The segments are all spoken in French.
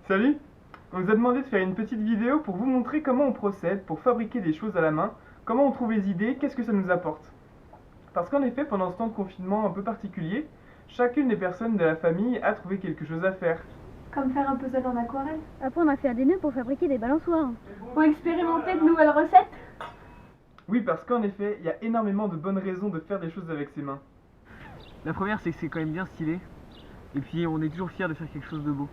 Salut! On nous a demandé de faire une petite vidéo pour vous montrer comment on procède pour fabriquer des choses à la main, comment on trouve les idées, qu'est-ce que ça nous apporte. Parce qu'en effet, pendant ce temps de confinement un peu particulier, chacune des personnes de la famille a trouvé quelque chose à faire. Comme faire un puzzle en aquarelle. Apprendre à faire des nœuds pour fabriquer des balançoires. Ou expérimenter de nouvelles recettes. Oui, parce qu'en effet, il y a énormément de bonnes raisons de faire des choses avec ses mains. La première, c'est que c'est quand même bien stylé. Et puis, on est toujours fier de faire quelque chose de beau.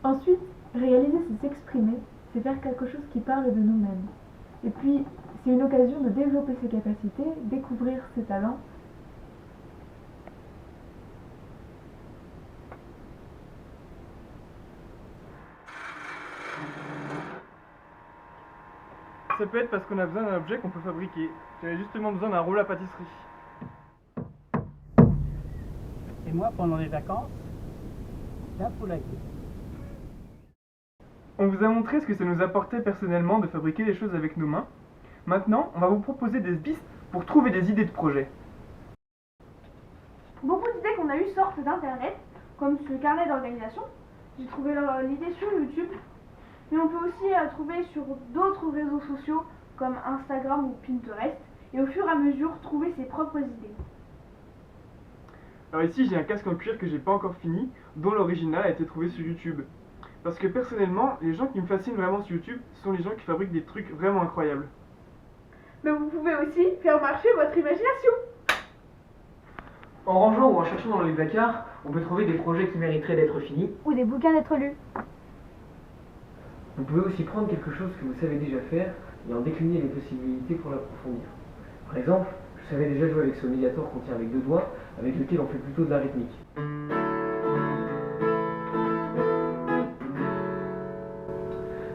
Ensuite, réaliser, c'est s'exprimer, c'est faire quelque chose qui parle de nous-mêmes. Et puis, c'est une occasion de développer ses capacités, découvrir ses talents. Ça peut être parce qu'on a besoin d'un objet qu'on peut fabriquer. J'avais justement besoin d'un rouleau à pâtisserie. Et moi, pendant les vacances, d'un poulailler. On vous a montré ce que ça nous apportait personnellement de fabriquer les choses avec nos mains. Maintenant, on va vous proposer des pistes pour trouver des idées de projets. Beaucoup d'idées qu'on a eues sortent d'internet, comme ce carnet d'organisation. J'ai trouvé l'idée sur YouTube, mais on peut aussi la trouver sur d'autres réseaux sociaux comme Instagram ou Pinterest, et au fur et à mesure trouver ses propres idées. Alors ici, j'ai un casque en cuir que j'ai pas encore fini, dont l'original a été trouvé sur YouTube. Parce que personnellement, les gens qui me fascinent vraiment sur YouTube sont les gens qui fabriquent des trucs vraiment incroyables. Mais vous pouvez aussi faire marcher votre imagination. En rangeant ou en cherchant dans les placards, on peut trouver des projets qui mériteraient d'être finis. Ou des bouquins d'être lus. Vous pouvez aussi prendre quelque chose que vous savez déjà faire et en décliner les possibilités pour l'approfondir. Par exemple, je savais déjà jouer avec ce médiator qu'on tient avec deux doigts, avec lequel on fait plutôt de la rythmique.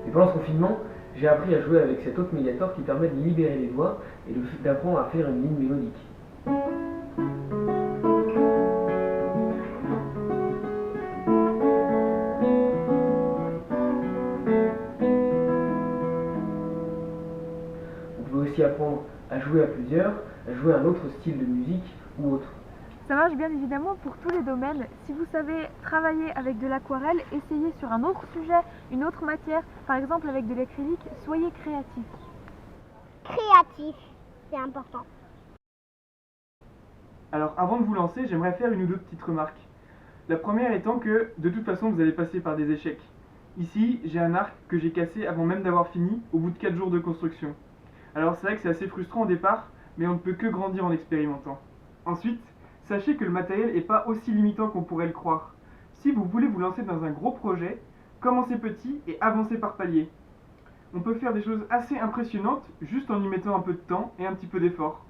Et pendant ce confinement, j'ai appris à jouer avec cet autre médiator qui permet de libérer les doigts et d'apprendre à faire une ligne mélodique. On peut aussi apprendre à jouer à plusieurs, à jouer un autre style de musique ou autre. Ça marche bien évidemment pour tous les domaines. Si vous savez travailler avec de l'aquarelle, essayez sur un autre sujet, une autre matière, par exemple avec de l'acrylique, soyez créatif. Créatif, c'est important. Alors avant de vous lancer, j'aimerais faire une ou deux petites remarques. La première étant que, de toute façon, vous allez passer par des échecs. Ici, j'ai un arc que j'ai cassé avant même d'avoir fini, au bout de 4 jours de construction. Alors c'est vrai que c'est assez frustrant au départ, mais on ne peut que grandir en expérimentant. Ensuite, sachez que le matériel n'est pas aussi limitant qu'on pourrait le croire. Si vous voulez vous lancer dans un gros projet, commencez petit et avancez par paliers. On peut faire des choses assez impressionnantes juste en y mettant un peu de temps et un petit peu d'effort.